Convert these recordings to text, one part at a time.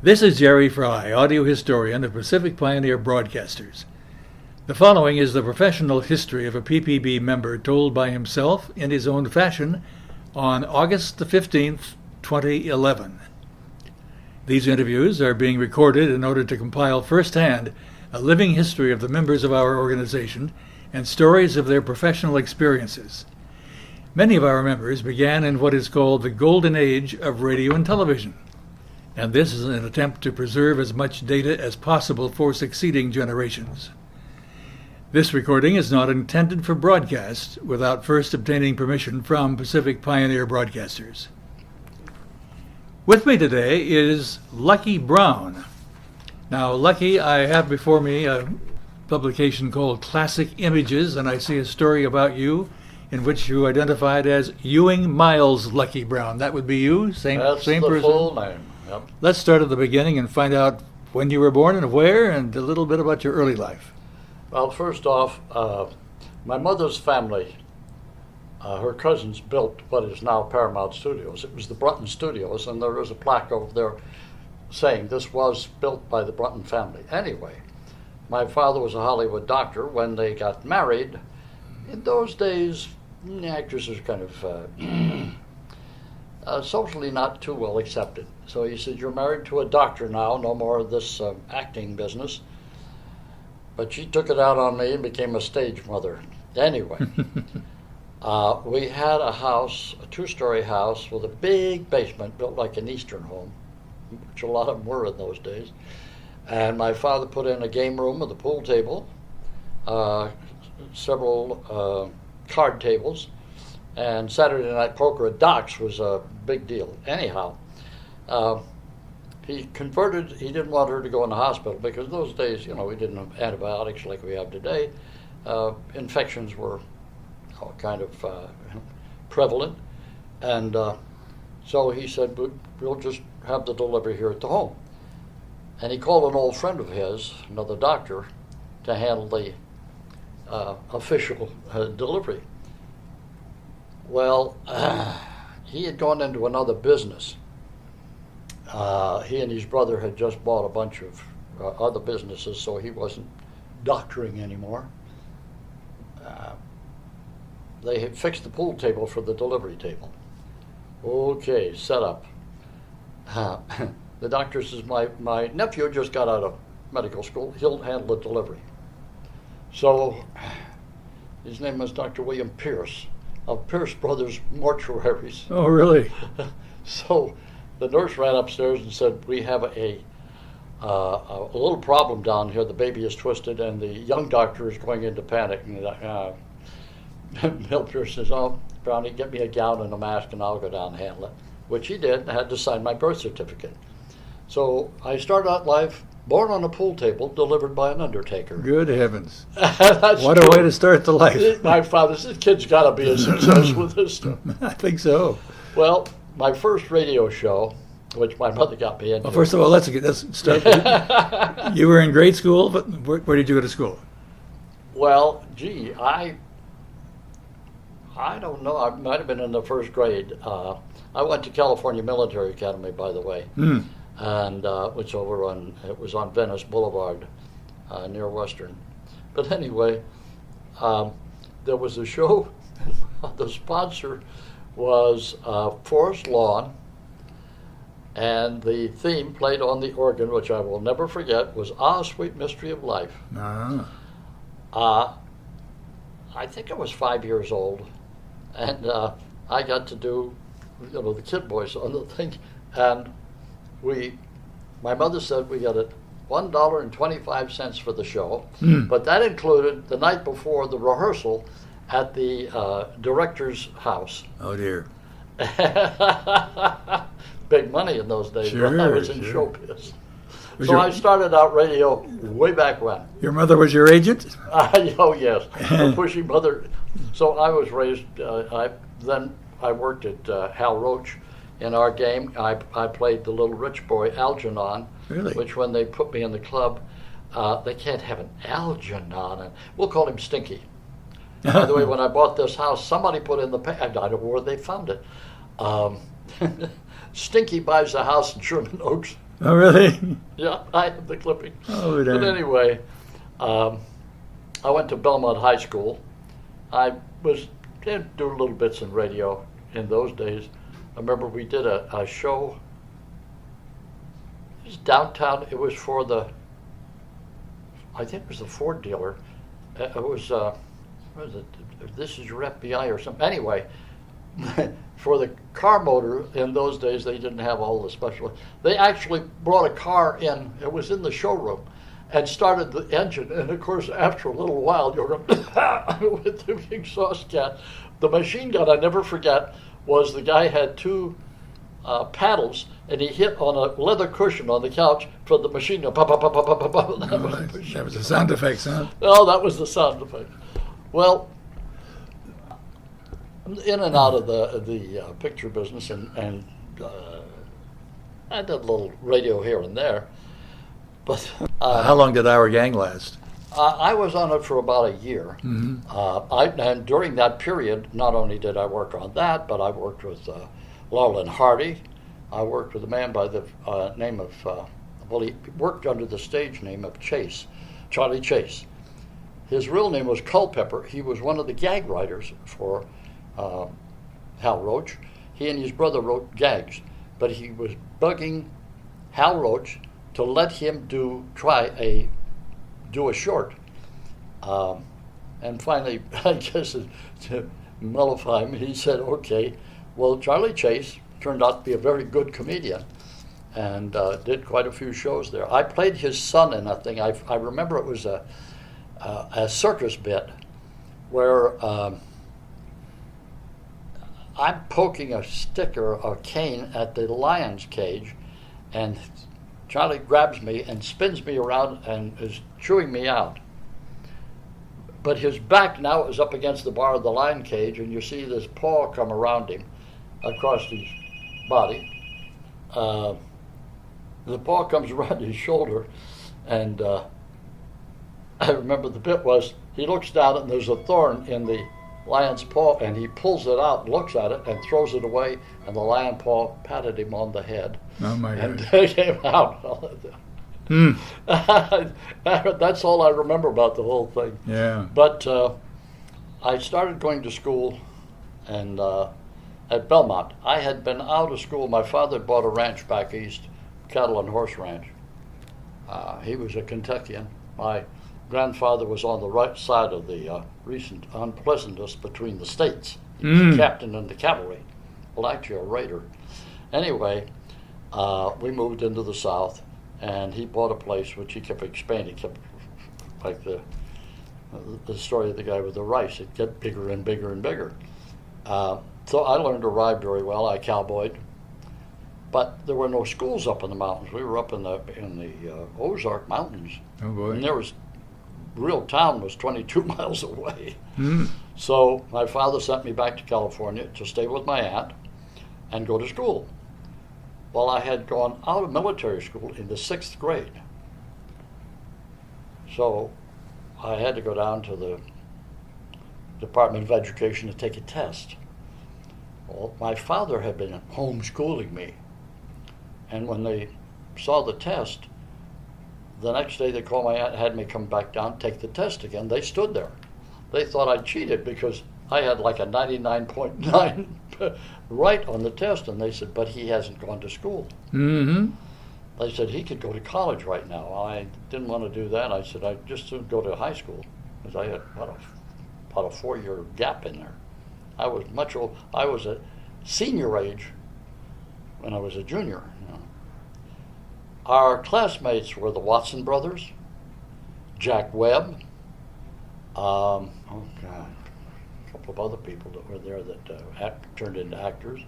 This is Jerry Fry, audio historian of Pacific Pioneer Broadcasters. The following is the professional history of a PPB member told by himself in his own fashion on August the 15th, 2011. These interviews are being recorded in order to compile firsthand a living history of the members of our organization and stories of their professional experiences. Many of our members began in what is called the golden age of radio and television, and this is an attempt to preserve as much data as possible for succeeding generations. This recording is not intended for broadcast without first obtaining permission from Pacific Pioneer Broadcasters. With me today is Lucky Brown. Now, Lucky, I have before me a publication called Classic Images, and I see a story about you in which you identified as Ewing Miles Lucky Brown. That would be you? Same person? That's the full name. Yep. Let's start at the beginning and find out when you were born and where, and a little bit about your early life. Well, first off, my mother's family, her cousins built what is now Paramount Studios. It was the Brunton Studios, and there is a plaque over there saying this was built by the Brunton family. Anyway, my father was a Hollywood doctor. When they got married, in those days, actors are kind of socially not too well accepted. So he said, "You're married to a doctor now, no more of this acting business." But she took it out on me and became a stage mother. Anyway, we had a house, a two-story house with a big basement built like an Eastern home, which a lot of them were in those days. And my father put in a game room with a pool table, several card tables, and Saturday night poker at Doc's was a big deal. Anyhow, he didn't want her to go in the hospital because in those days, we didn't have antibiotics like we have today. Infections were kind of prevalent. And so he said, we'll just have the delivery here at the home. And he called an old friend of his, another doctor, to handle the official delivery. Well, he had gone into another business. He and his brother had just bought a bunch of other businesses, so he wasn't doctoring anymore. They had fixed the pool table for the delivery table. Okay, set up. The doctor says, my nephew just got out of medical school. He'll handle the delivery. So his name was Dr. William Pierce of Pierce Brothers Mortuaries. Oh, really? So the nurse ran upstairs and said, "We have a little problem down here. The baby is twisted, and the young doctor is going into panic." And Bill Pierce says, "Oh, Brownie, get me a gown and a mask, and I'll go down and handle it," which he did, and had to sign my birth certificate. So I started out life born on a pool table, delivered by an undertaker. Good heavens. What a way to start the life. My father said, "Kid's got to be a success with this stuff." I think so. Well, my first radio show, which my mother got me into. Well, first of all, let's start with, you were in grade school, but where did you go to school? Well, gee, I don't know. I might have been in the first grade. I went to California Military Academy, by the way, and which it was on Venice Boulevard near Western. But anyway, there was a show. The sponsor was Forest Lawn, and the theme played on the organ, which I will never forget, was "Ah, Sweet Mystery of Life." I think I was 5 years old, and I got to do, the kid voice on the thing, and my mother said we got it $1.25 for the show, but that included the night before the rehearsal at the director's house. Oh, dear. Big money in those days when I was in showbiz. So I started out radio way back when. Your mother was your agent? Oh, yes. A pushy mother. So I was raised, then I worked at Hal Roach in our game. I played the little rich boy, Algernon, really? Which when they put me in the club, they can't have an Algernon, and we'll call him Stinky. By the way, when I bought this house, somebody put in the I don't know where they found it. Stinky buys a house in Sherman Oaks. Oh, really? Yeah, I have the clipping. Oh, But damn. anyway, I went to Belmont High School. I was did do little bits in radio in those days. I remember we did a show. It was downtown. It was for I think it was the Ford dealer. It was, what was it? This is your FBI or something. Anyway, for the car motor in those days, they didn't have all the special. They actually brought a car in. It was in the showroom, and started the engine. And of course, after a little while, you're going with the exhaust gas. The machine gun I never forget was the guy had two paddles, and he hit on a leather cushion on the couch for the machine gun. Pop, pop, pop, pop, pop, pop. That was the sound effects, huh? Oh, that was the sound effect. Well, in and out of the picture business, and I did a little radio here and there. But How long did Our Gang last? I was on it for about a year. Mm-hmm. And during that period, not only did I work on that, but I worked with Laurel and Hardy. I worked with a man by the name of, well, he worked under the stage name of Chase, Charlie Chase. His real name was Culpepper. He was one of the gag writers for Hal Roach. He and his brother wrote gags, but he was bugging Hal Roach to let him do a short. And finally, I guess to mollify him, he said, okay, well, Charlie Chase turned out to be a very good comedian and did quite a few shows there. I played his son in a thing. I remember it was a circus bit where I'm poking a stick or a cane at the lion's cage, and Charlie grabs me and spins me around and is chewing me out. But his back now is up against the bar of the lion cage, and you see this paw come around him across his body. The paw comes around his shoulder, and I remember the bit was he looks down and there's a thorn in the lion's paw, and he pulls it out, looks at it, and throws it away, and the lion paw patted him on the head. Oh, my God. And they came out. That's all I remember about the whole thing. Yeah. But I started going to school and at Belmont. I had been out of school. My father bought a ranch back east, cattle and horse ranch. He was a Kentuckian. My grandfather was on the right side of the recent unpleasantness between the states. He was a captain in the cavalry. Well, actually a raider. Anyway, we moved into the South, and he bought a place which he kept expanding. Kept like the story of the guy with the rice. It get bigger and bigger and bigger. So I learned to ride very well. I cowboyed, but there were no schools up in the mountains. We were up in the Ozark Mountains. Oh, boy. And there was real town was 22 miles away. So my father sent me back to California to stay with my aunt and go to school. Well, I had gone out of military school in the 6th grade. So I had to go down to the Department of Education to take a test. Well, my father had been homeschooling me. And when they saw the test, the next day they called my aunt and had me come back down, take the test again. They stood there. They thought I cheated because I had like a 99.9 right on the test. And they said, but he hasn't gone to school. Mm-hmm. They said he could go to college right now. I didn't want to do that. I said I'd just soon go to high school because I had about a 4-year gap in there. I was much old. I was a senior age when I was a junior. You know. Our classmates were the Watson brothers, Jack Webb, a couple of other people that were there that turned into actors.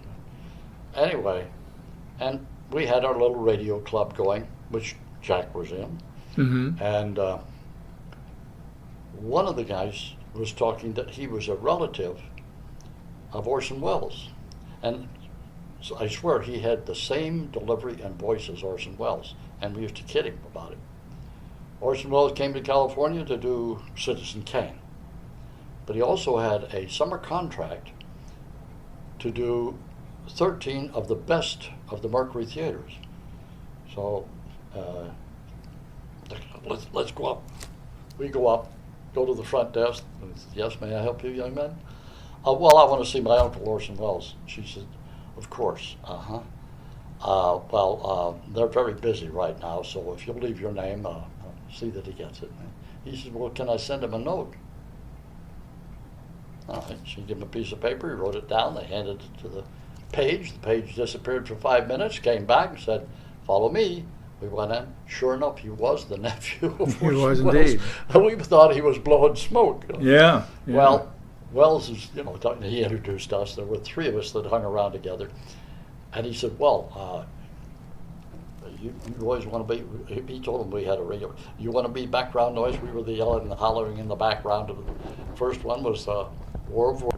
Anyway, and we had our little radio club going, which Jack was in. Mm-hmm. And one of the guys was talking that he was a relative of Orson Welles. And so I swear he had the same delivery and voice as Orson Welles, and we used to kid him about it. Orson Welles came to California to do Citizen Kane, but he also had a summer contract to do 13 of the best of the Mercury theaters. So let's go up. We go up, go to the front desk. And said, yes, may I help you, young man? Well, I want to see my uncle, Orson Welles. She said, of course. They're very busy right now, so if you'll leave your name, see that he gets it. He said, well, can I send him a note? All right. She gave him a piece of paper. He wrote it down. They handed it to the page. The page disappeared for 5 minutes, came back and said, follow me. We went in. Sure enough, he was the nephew of He was Orson indeed. Welles. We thought he was blowing smoke. Yeah. Well, Wells is, he introduced us. There were 3 of us that hung around together. And he said, well, you always want to be, he told them we had a radio, you want to be background noise? We were the yelling and the hollering in the background. The first one was War of War.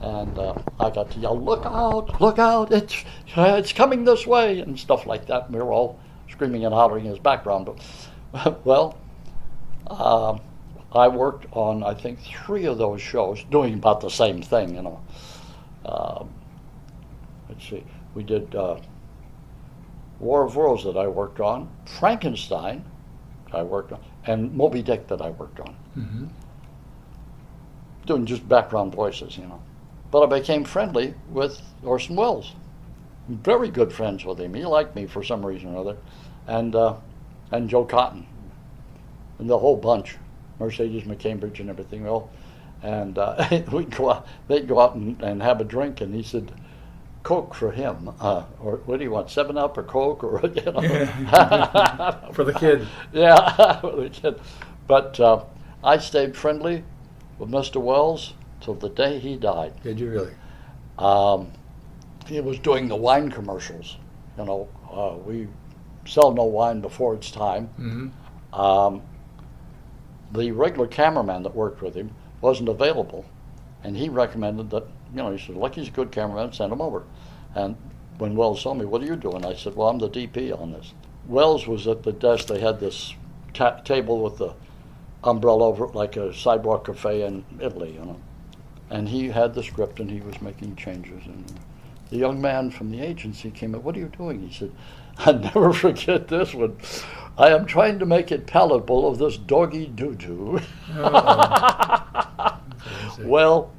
And I got to yell, look out, it's coming this way, and stuff like that. And we were all screaming and hollering in his background. But, well, I worked on, I think, 3 of those shows, doing about the same thing, let's see, we did War of Worlds that I worked on, Frankenstein I worked on, and Moby Dick that I worked on. Mm-hmm. Doing just background voices, But I became friendly with Orson Welles. Very good friends with him. He liked me for some reason or other. And Joe Cotton. And the whole bunch. Mercedes McCambridge and everything. And they'd go out and have a drink, and he said, Coke for him, or what do you want, 7-Up or Coke, or Yeah. For the kid. Yeah, for the kid. But I stayed friendly with Mr. Welles till the day he died. Did you really? He was doing the wine commercials. We sell no wine before it's time. Mm-hmm. The regular cameraman that worked with him wasn't available, and he recommended that, he said, Lucky's a good cameraman, send him over. And when Wells saw me, what are you doing? I said, well, I'm the DP on this. Wells was at the desk. They had this table with the umbrella over it, like a sidewalk cafe in Italy, And he had the script, and he was making changes. And the young man from the agency came up, what are you doing? He said, I'll never forget this one. I am trying to make it palatable of this doggy doo-doo. Well,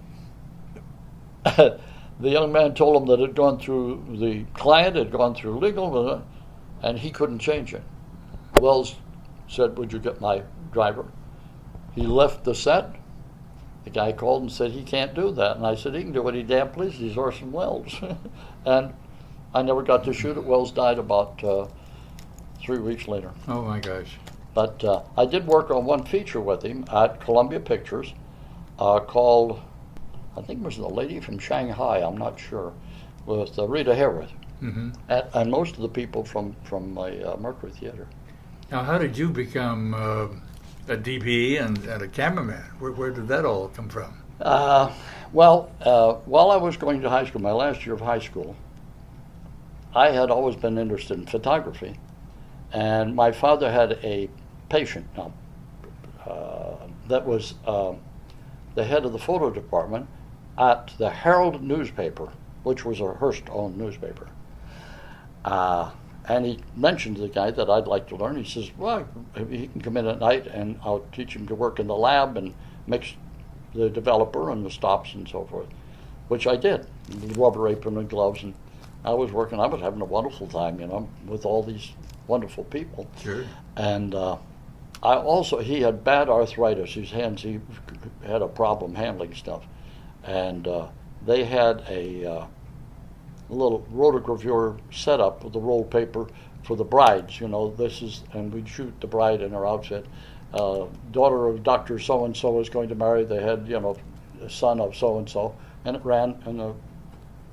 the young man told him that it had gone through, the client had gone through legal, and he couldn't change it. Wells said, would you get my driver? He left the set. The guy called and said, he can't do that. And I said, he can do what he damn pleases. He's Orson Welles. And I never got to shoot it. Wells died about 3 weeks later. Oh, my gosh. But I did work on one feature with him at Columbia Pictures called, I think it was The Lady from Shanghai, I'm not sure, with Rita Hayworth. Mm-hmm. And most of the people from my Mercury Theater. Now, how did you become a DP and a cameraman? Where did that all come from? While I was going to high school, my last year of high school, I had always been interested in photography. And my father had a patient that was the head of the photo department at the Herald newspaper, which was a Hearst-owned newspaper. And he mentioned to the guy that I'd like to learn. He says, well, he can come in at night and I'll teach him to work in the lab and mix the developer and the stops and so forth, which I did. The rubber apron and gloves, and I was having a wonderful time, with all these wonderful people. Sure. And he had bad arthritis. His hands, he had a problem handling stuff. And they had a little rotogravure setup with the roll paper for the brides. And we'd shoot the bride in her outfit. Daughter of Dr. So-and-so is going to marry. They had, son of so-and-so. And it ran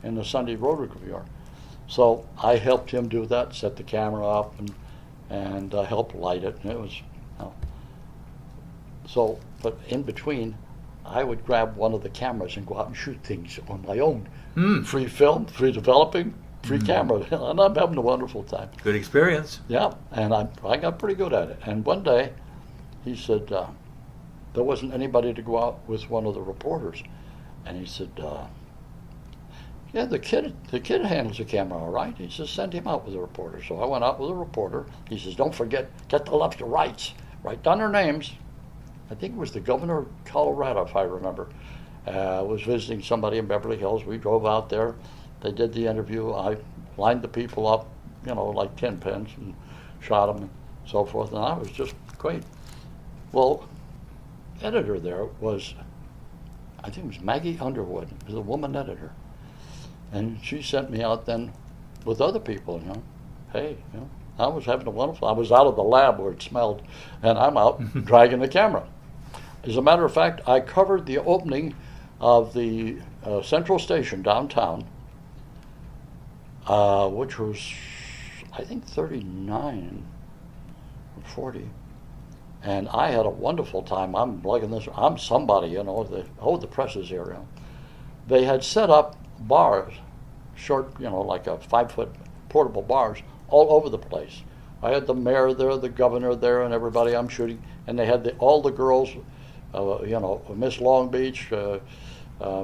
in the Sunday rotogravure. So I helped him do that, set the camera up, and helped light it. And it was, but in between, I would grab one of the cameras and go out and shoot things on my own. Free film, free developing, free camera, and I'm having a wonderful time. Good experience. Yeah, and I got pretty good at it. And one day, he said, there wasn't anybody to go out with one of the reporters. And he said, Yeah, the kid handles the camera all right. He says, send him out with a reporter. So I went out with a reporter. He says, don't forget, get the left and rights. Write down their names. I think it was the governor of Colorado, if I remember. Was visiting somebody in Beverly Hills. We drove out there. They did the interview. I lined the people up, like 10 pins and shot them and so forth. And I was just great. Well, editor there was, I think it was Maggie Underwood, was a woman editor. And she sent me out then with other people, Hey, I was having a wonderful, I was out of the lab where it smelled, and I'm out dragging the camera. As a matter of fact, I covered the opening of the Central Station downtown, which was, I think, 39 or 40. And I had a wonderful time. I'm lugging this, I'm somebody, the press is here. They had set up bars, short, like a 5-foot portable bars, all over the place. I had the mayor there, the governor there, and everybody I'm shooting, and they had all the girls, Miss Long Beach,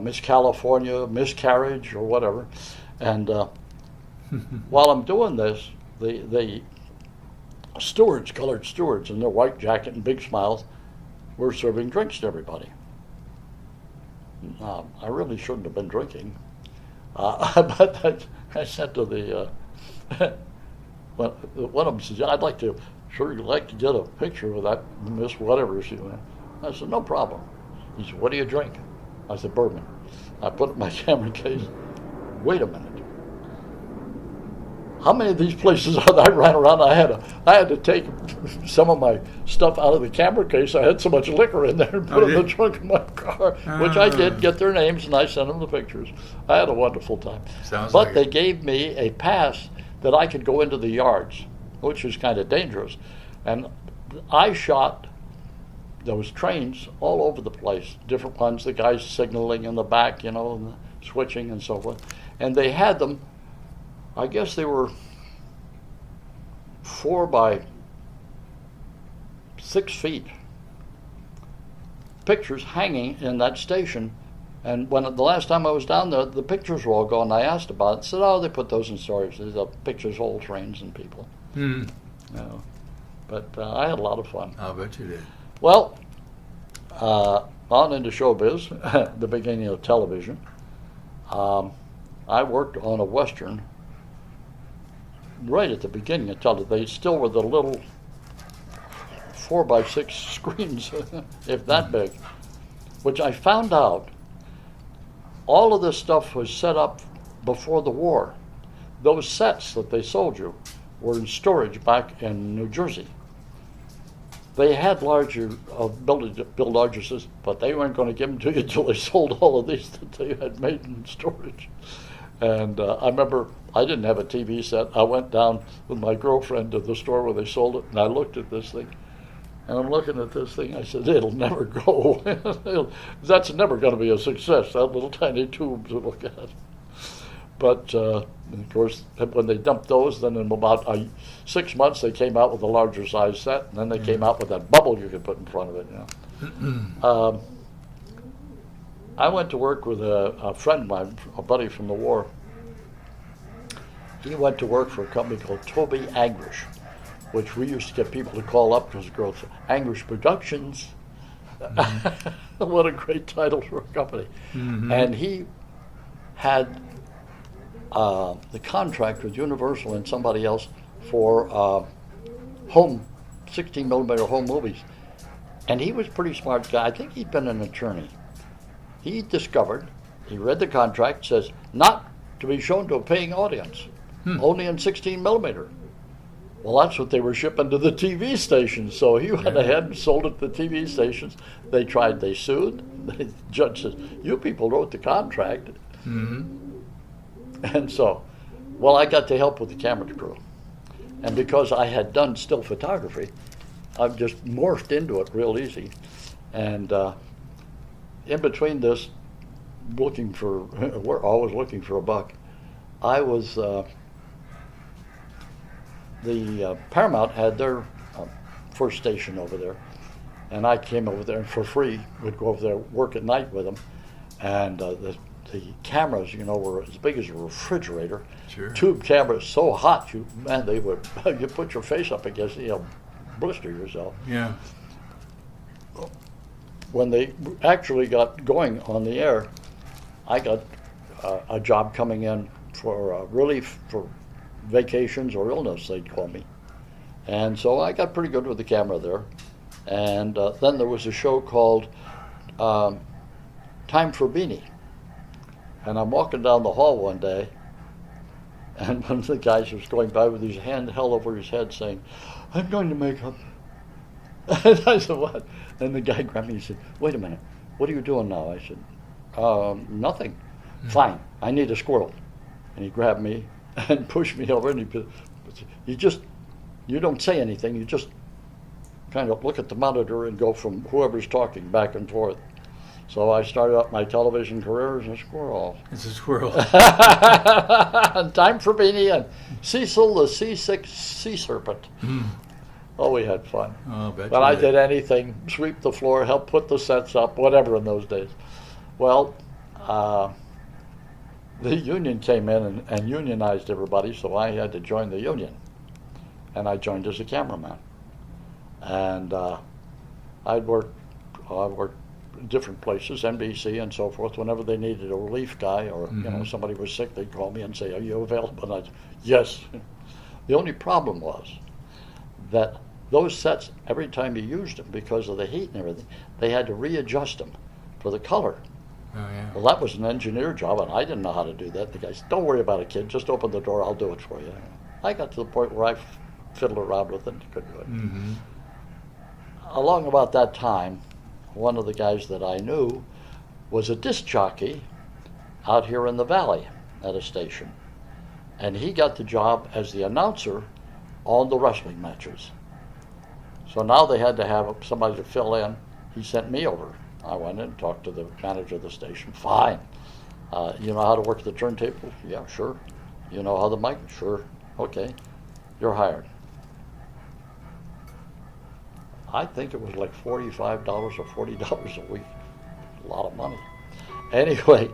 Miss California, Miscarriage, or whatever. And while I'm doing this, the stewards, colored stewards, in their white jacket and big smiles, were serving drinks to everybody. I really shouldn't have been drinking. But I said to the one of them says, I'd like to get a picture with that Miss whatever she went. I said, no problem. He said, what do you drink? I said, bourbon. I put it in my camera case. Wait a minute. How many of these places I ran around? I had to take some of my stuff out of the camera case. I had so much liquor in there and put it in the trunk of my car, which I did, get their names, and I sent them the pictures. I had a wonderful time. But they gave me a pass that I could go into the yards, which is kind of dangerous. And I shot those trains all over the place, different ones, the guys signaling in the back, and the switching and so forth. And they had them, I guess they were 4 by 6 feet, pictures hanging in that station. And when the last time I was down there, the pictures were all gone. I asked about it. Said, "Oh, they put those in storage. These are pictures of old trains and people." But I had a lot of fun. I'll bet you did. Well, on into showbiz, the beginning of television. I worked on a Western right at the beginning of television. They still were the little 4 by 6 screens, if that big, which I found out all of this stuff was set up before the war. Those sets that they sold you were in storage back in New Jersey. They had larger ability to build larger systems, but they weren't going to give them to you until they sold all of these that they had made in storage. And I remember I didn't have a TV set. I went down with my girlfriend to the store where they sold it, and I looked at this thing. And I'm looking at this thing. I said, "It'll never go. That's never going to be a success. That little tiny tube to look at." But of course, when they dumped those, then in about 6 months they came out with a larger size set, and then they came out with that bubble you could put in front of it. I went to work with a friend of mine, a buddy from the war. He went to work for a company called Toby Angrish, which we used to get people to call up because the girls said, "Angrish Productions." What a great title for a company. And he had the contract with Universal and somebody else for home 16 millimeter home movies. And he was a pretty smart guy. I think he'd been an attorney. He discovered, he read the contract, says, not to be shown to a paying audience, only in 16 millimeter. Well, that's what they were shipping to the TV stations. So he went ahead and sold it to the TV stations. They tried, they sued. The judge says, "You people wrote the contract." And so, well, I got to help with the camera crew. And because I had done still photography, I've just morphed into it real easy. And in between this, we're always looking for a buck. I was, the Paramount had their first station over there. And I came over there and for free, would go over there, work at night with them. And the the cameras, were as big as a refrigerator. Sure. Tube cameras so hot, they would you put your face up against, blister yourself. Yeah. When they actually got going on the air, I got a job coming in for relief for vacations or illness, they'd call me. And so I got pretty good with the camera there. And then there was a show called Time for Beanie. And I'm walking down the hall one day, and one of the guys was going by with his hand held over his head saying, "I'm going to make up." And I said, "What?" And the guy grabbed me and said, "Wait a minute, what are you doing now?" I said, "Nothing." Mm-hmm. "Fine, I need a squirrel." And he grabbed me and pushed me over, and you don't say anything, you just kind of look at the monitor and go from whoever's talking back and forth. So I started out my television career as a squirrel. It's a squirrel. Time for Beanie and Cecil the Seasick Sea Serpent. Mm. Oh, we had fun. Oh, bet but I did anything, sweep the floor, help put the sets up, whatever in those days. Well, the union came in and unionized everybody, so I had to join the union. And I joined as a cameraman. And I worked different places, NBC and so forth. Whenever they needed a relief guy or somebody was sick, they'd call me and say, "Are you available?" And I'd, "Yes." The only problem was that those sets, every time you used them, because of the heat and everything, they had to readjust them for the color. Oh, yeah. Well, that was an engineer job, and I didn't know how to do that. The guy said, "Don't worry about it, kid. Just open the door. I'll do it for you." I got to the point where I fiddled around with it and could do it. Mm-hmm. Along about that time, one of the guys that I knew was a disc jockey out here in the valley at a station. And he got the job as the announcer on the wrestling matches. So now they had to have somebody to fill in. He sent me over. I went in and talked to the manager of the station. "Fine. You know how to work the turntable?" "Yeah, sure." "You know how the mic?" "Sure." "Okay. You're hired." I think it was like $45 or $40 a week. A lot of money. Anyway,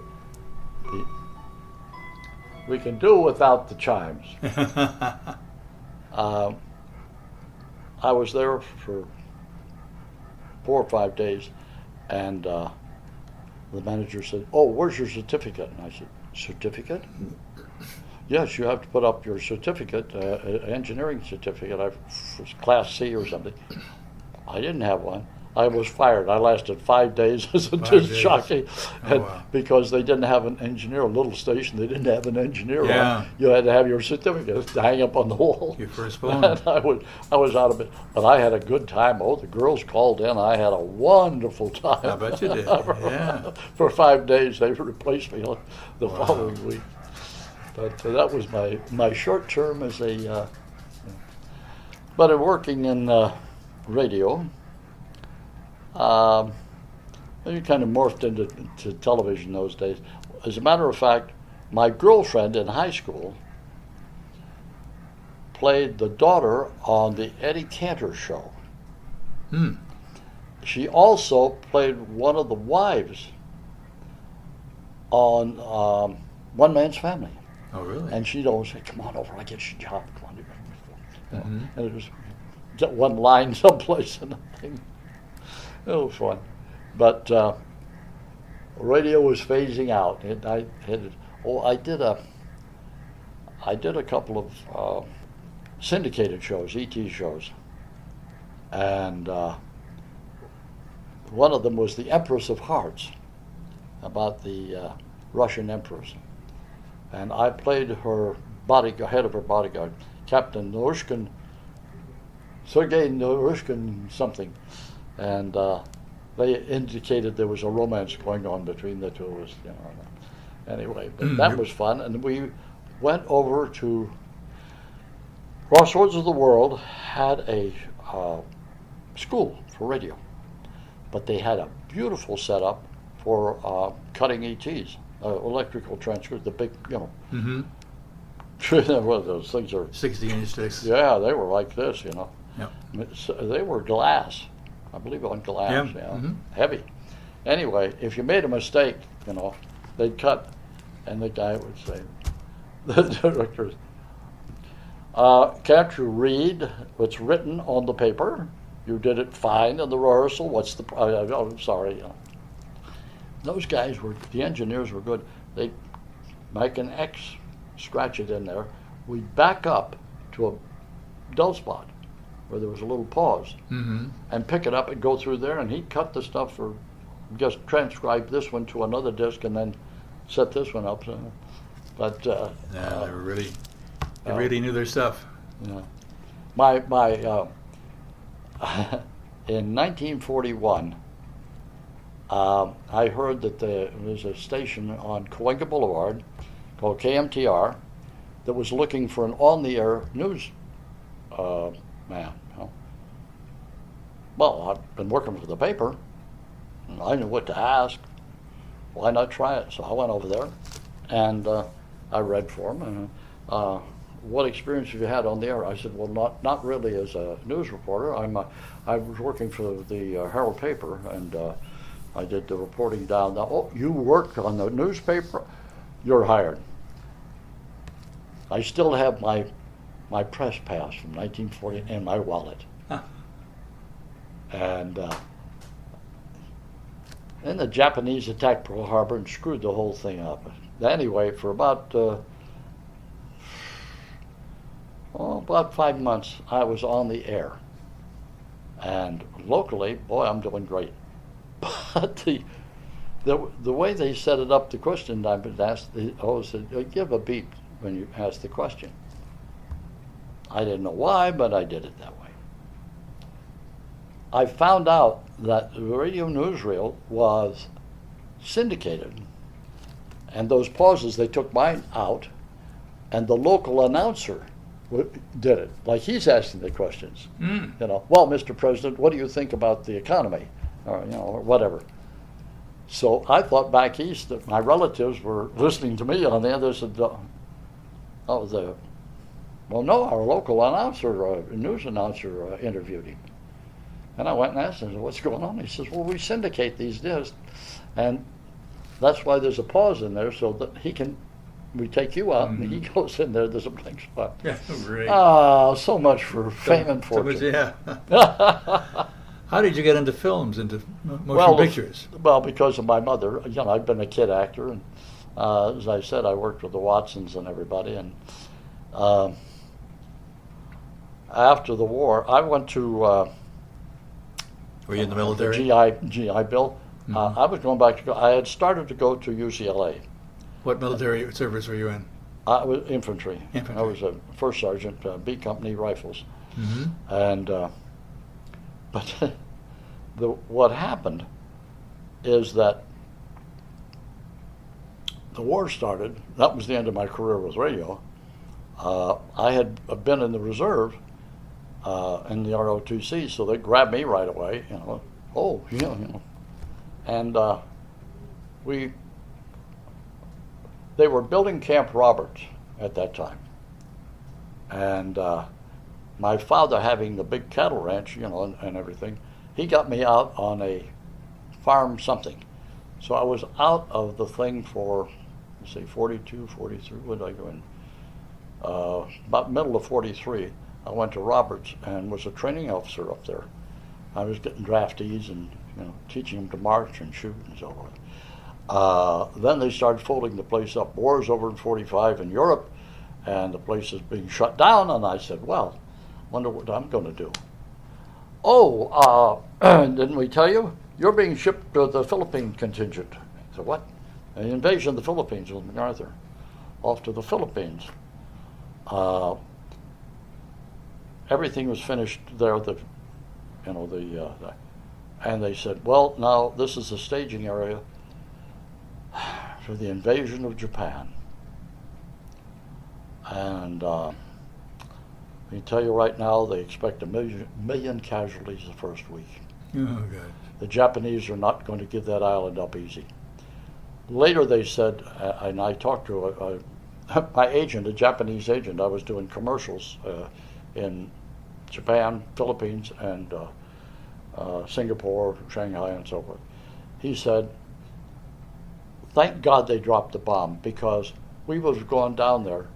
we can do without the chimes. I was there for 4 or 5 days, and the manager said, "Oh, where's your certificate?" And I said, "Certificate?" "Yes, you have to put up your certificate, engineering certificate, Class C or something." I didn't have one. I was fired. I lasted 5 days as a disc jockey because they didn't have an engineer, a little station. They didn't have an engineer. Yeah. You had to have your certificate to hang up on the wall. Your firstborn. And I was out of it, but I had a good time. Oh, the girls called in. I had a wonderful time. I bet you did. Yeah. For 5 days, they replaced me the following week. But that was my short term as a. But working in. Radio. It kind of morphed into television those days. As a matter of fact, my girlfriend in high school played the daughter on the Eddie Cantor show. Hmm. She also played one of the wives on One Man's Family. Oh, really? And she'd always say, "Come on over, I'll get you a job." Come on over. And it was one line someplace and nothing. It was fun. But radio was phasing out. I did a couple of syndicated shows, ET shows. And one of them was The Empress of Hearts, about the Russian empress. And I played her head of her bodyguard, Captain Narushkin, Sergei Narushkin something, and they indicated there was a romance going on between the two of us. Anyway, but that was fun, and we went over to Crossroads of the World. Had a school for radio, but they had a beautiful setup for cutting ETs, electrical transcripts, the big, Mm-hmm. Well, those things are 60-inch sticks. Yeah, they were like this, Yep. They were glass, I believe, on glass. Yeah. Mm-hmm. Heavy. Anyway, if you made a mistake, they'd cut, and the guy would say, the director, can't you read what's written on the paper? You did it fine in the rehearsal. What's the? I'm sorry. You know. Those guys the engineers were good. They'd make an X, scratch it in there. We'd back up to a dull spot where there was a little pause, and pick it up and go through there, and he'd cut the stuff or just transcribe this one to another disc and then set this one up. But they really knew their stuff. Yeah. In 1941, I heard that there was a station on Cahuenga Boulevard called KMTR that was looking for an on-the-air news man. You know. Well, I've been working for the paper, and I knew what to ask. Why not try it? So I went over there, and I read for him. And, what experience have you had on the air? I said, well, not really as a news reporter. I was working for the Herald paper, and I did the reporting down there. Oh, you work on the newspaper? You're hired. I still have my press pass from 1940 in my wallet. Huh. And then the Japanese attacked Pearl Harbor and screwed the whole thing up. Anyway, for about 5 months, I was on the air. And locally, boy, I'm doing great. But the way they set it up, the question I've been asked, they always said, give a beep when you ask the question. I didn't know why, but I did it that way. I found out that the radio newsreel was syndicated, and those pauses, they took mine out, and the local announcer did it, like he's asking the questions. You know, well, Mr. President, what do you think about the economy, or or whatever. So I thought back east that my relatives were listening to me on the other side. Well, no, our local announcer, news announcer, interviewed him. And I went and asked him, what's going on? He says, well, we syndicate these discs, and that's why there's a pause in there so that we take you out, and he goes in there, there's a blank spot. Yeah, great. Oh, so much for fame and fortune. So much, yeah. How did you get into films, into motion pictures? Well, because of my mother. I'd been a kid actor, and as I said, I worked with the Watsons and everybody. And after the war, I went to. Were you in the military? The GI Bill. I was going back to. I had started to go to UCLA. What military service were you in? I was infantry. Infantry. I was a first sergeant, B Company Rifles, and. But what happened is that the war started. That was the end of my career with radio. I had been in the reserve in the ROTC, so they grabbed me right away. And they were building Camp Roberts at that time, and. My father having the big cattle ranch, and everything, he got me out on a farm something. So I was out of the thing for, 42, 43, when did I go in? About middle of 43, I went to Roberts and was a training officer up there. I was getting draftees and, teaching them to march and shoot and so on. Then they started folding the place up. War's over in 45 in Europe, and the place is being shut down, and I said, well, wonder what I'm going to do. Oh, didn't we tell you? You're being shipped to the Philippine contingent. I said, what? The invasion of the Philippines with MacArthur. Off to the Philippines. Everything was finished there. And they said, well, now this is the staging area for the invasion of Japan. And I can tell you right now, they expect a million casualties the first week. Oh, God. The Japanese are not going to give that island up easy. Later they said, and I talked to my agent, a Japanese agent, I was doing commercials in Japan, Philippines, and Singapore, Shanghai, and so forth. He said, thank God they dropped the bomb, because we was going down there,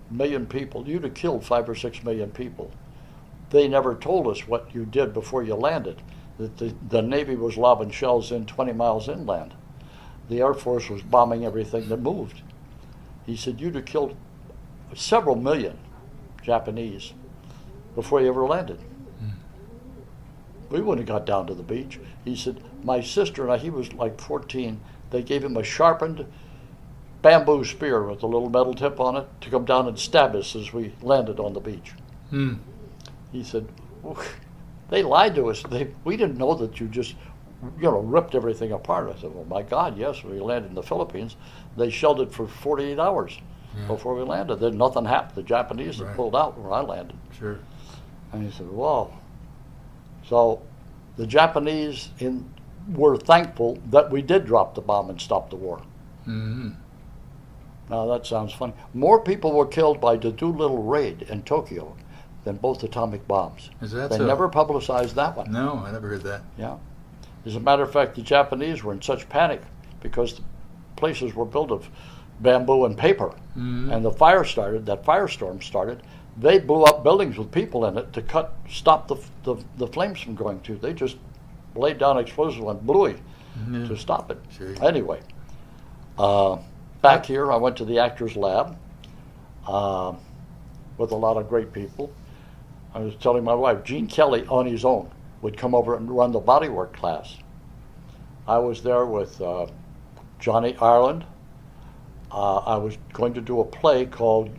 million people. You'd have killed 5 or 6 million people. They never told us what you did before you landed. That the Navy was lobbing shells in 20 miles inland. The Air Force was bombing everything that moved. He said, you'd have killed several million Japanese before you ever landed. We wouldn't have got down to the beach. He said, my sister and I, he was like 14, they gave him a sharpened bamboo spear with a little metal tip on it to come down and stab us as we landed on the beach. He said, they lied to us. We didn't know that you just, ripped everything apart. I said, well, my God, yes, we landed in the Philippines. They shelled it for 48 hours before we landed. Then nothing happened. The Japanese had pulled out where I landed. Sure. And he said, whoa. So the Japanese were thankful that we did drop the bomb and stop the war. Mm-hmm. Now that sounds funny. More people were killed by the Doolittle raid in Tokyo than both atomic bombs. Is that they so? never publicized that one. No, I never heard that. Yeah. As a matter of fact, the Japanese were in such panic because the places were built of bamboo and paper. Mm-hmm. And the firestorm started. They blew up buildings with people in it to stop the flames from going to. They just laid down explosives and blew to stop it. Sure. Anyway, back here, I went to the Actors Lab with a lot of great people. I was telling my wife, Gene Kelly on his own would come over and run the bodywork class. I was there with Johnny Ireland. I was going to do a play called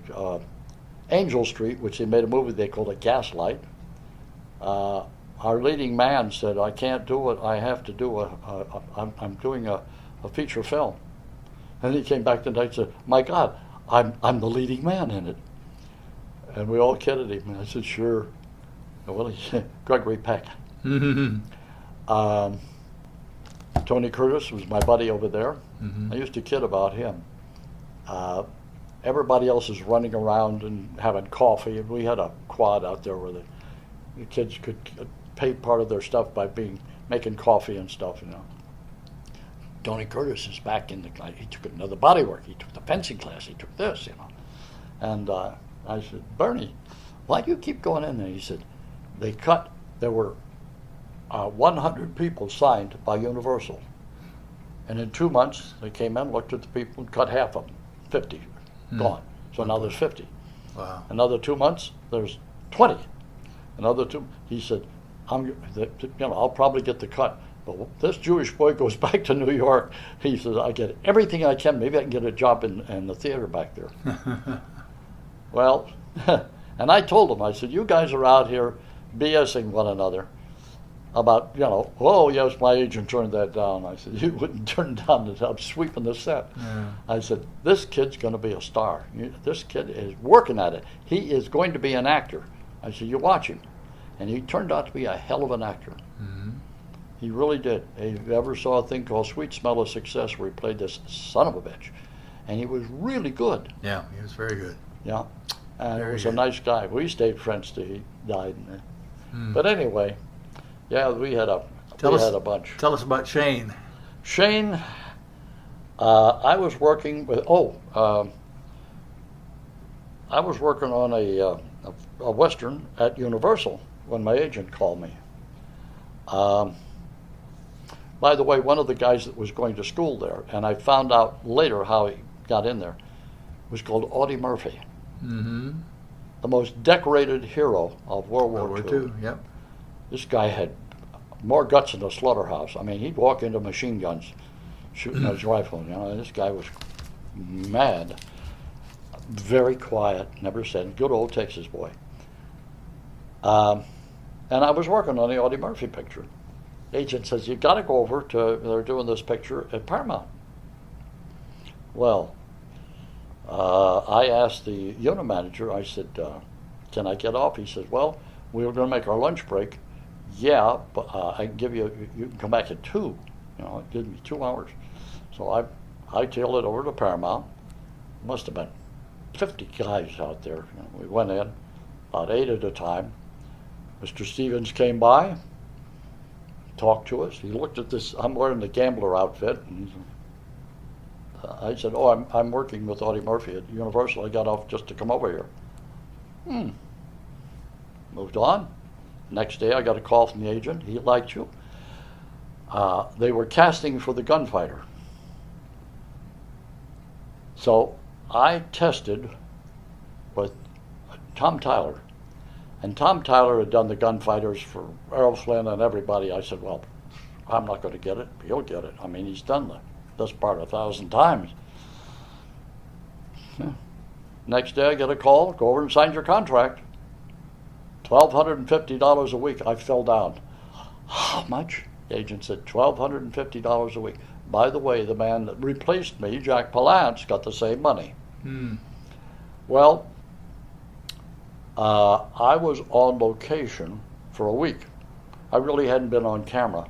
Angel Street, which they made a movie they called it Gaslight. Our leading man said, I can't do it, I have to do I'm doing a feature film. And he came back the night and said, my God, I'm the leading man in it. And we all kidded him. And I said, sure. Well, he said, Gregory Peck. Tony Curtis was my buddy over there. I used to kid about him. Everybody else is running around and having coffee, and we had a quad out there where the kids could pay part of their stuff by making coffee and stuff, Tony Curtis is back in he took another bodywork, he took the fencing class, he took this, And I said, Bernie, why do you keep going in there? He said, there were 100 people signed by Universal. And in 2 months, they came in, looked at the people, and cut half of them, 50, gone. So now there's 50. Wow. Another 2 months, there's 20. Another 2, he said, I'll probably get the cut. But this Jewish boy goes back to New York. He says, I get everything I can. Maybe I can get a job in the theater back there. Well, and I told him, I said, you guys are out here BSing one another about, oh, yes, my agent turned that down. I said, you wouldn't turn down the job sweeping the set. Yeah. I said, this kid's going to be a star. This kid is working at it. He is going to be an actor. I said, you watch him. And he turned out to be a hell of an actor. Mm-hmm. He really did. If you ever saw a thing called Sweet Smell of Success where he played this son of a bitch. And he was really good. Yeah, he was very good. Yeah. And he was a nice guy. We stayed friends till he died. But anyway, yeah, we had a bunch. Tell us about Shane. Shane, I was working with, I was working on a Western at Universal when my agent called me. By the way, one of the guys that was going to school there, and I found out later how he got in there, was called Audie Murphy. Mm-hmm. The most decorated hero of World War II. Yep. This guy had more guts than a slaughterhouse. I mean, he'd walk into machine guns shooting his rifle. This guy was mad. Very quiet, never said. Good old Texas boy. And I was working on the Audie Murphy picture. Agent says, you got to go over they're doing this picture at Paramount. Well, I asked the unit manager, I said, can I get off? He says, well, we were going to make our lunch break. Yeah, but I can give you can come back at 2. It gives me 2 hours. So I tailed it over to Paramount. Must have been 50 guys out there. We went in, about 8 at a time. Mr. Stevens came by, talked to us. He looked at this. I'm wearing the gambler outfit. And I said, oh, I'm working with Audie Murphy at Universal. I got off just to come over here. Moved on. Next day I got a call from the agent. He liked you. They were casting for the gunfighter. So I tested with Tom Tyler. And Tom Tyler had done the gunfighters for Errol Flynn and everybody. I said, well, I'm not going to get it. He'll get it. I mean, he's done this part 1,000 times. Next day I get a call, go over and sign your contract. $1,250 a week. I fell down. How much? The agent said, $1,250 a week. By the way, the man that replaced me, Jack Palance, got the same money. Well, I was on location for a week. I really hadn't been on camera.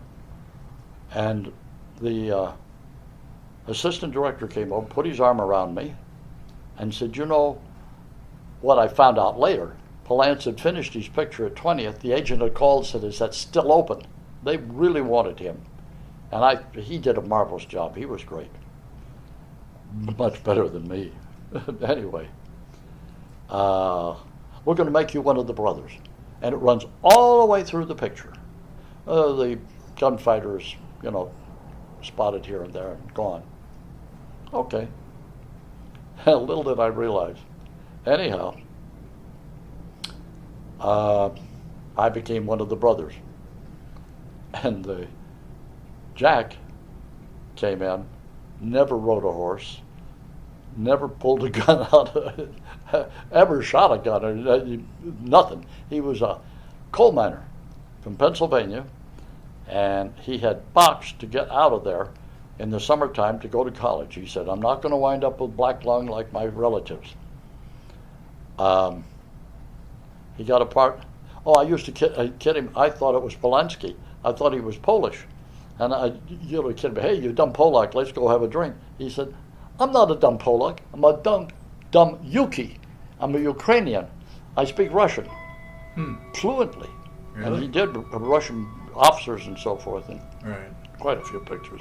And the assistant director came over, put his arm around me, and said, you know, what I found out later, Palance had finished his picture at 20th. The agent had called and said, is that still open? They really wanted him. And he did a marvelous job. He was great. Much better than me. Anyway, we're going to make you one of the brothers. And it runs all the way through the picture. The gunfighters, you know, spotted here and there and gone. Okay. Little did I realize. Anyhow, I became one of the brothers. And Jack came in, never rode a horse, never pulled a gun out, ever shot a gun, nothing. He was a coal miner from Pennsylvania, and he had boxed to get out of there in the summertime to go to college. He said, I'm not going to wind up with black lung like my relatives. He got a part. Oh, I used to kid him. I thought it was Polanski. I thought he was Polish. And I usually kid him, hey, you dumb Polak, let's go have a drink. He said, I'm not a dumb Polak. I'm a dumb Yuki. I'm a Ukrainian. I speak Russian fluently. Really? And he did Russian officers and so forth, and quite a few pictures.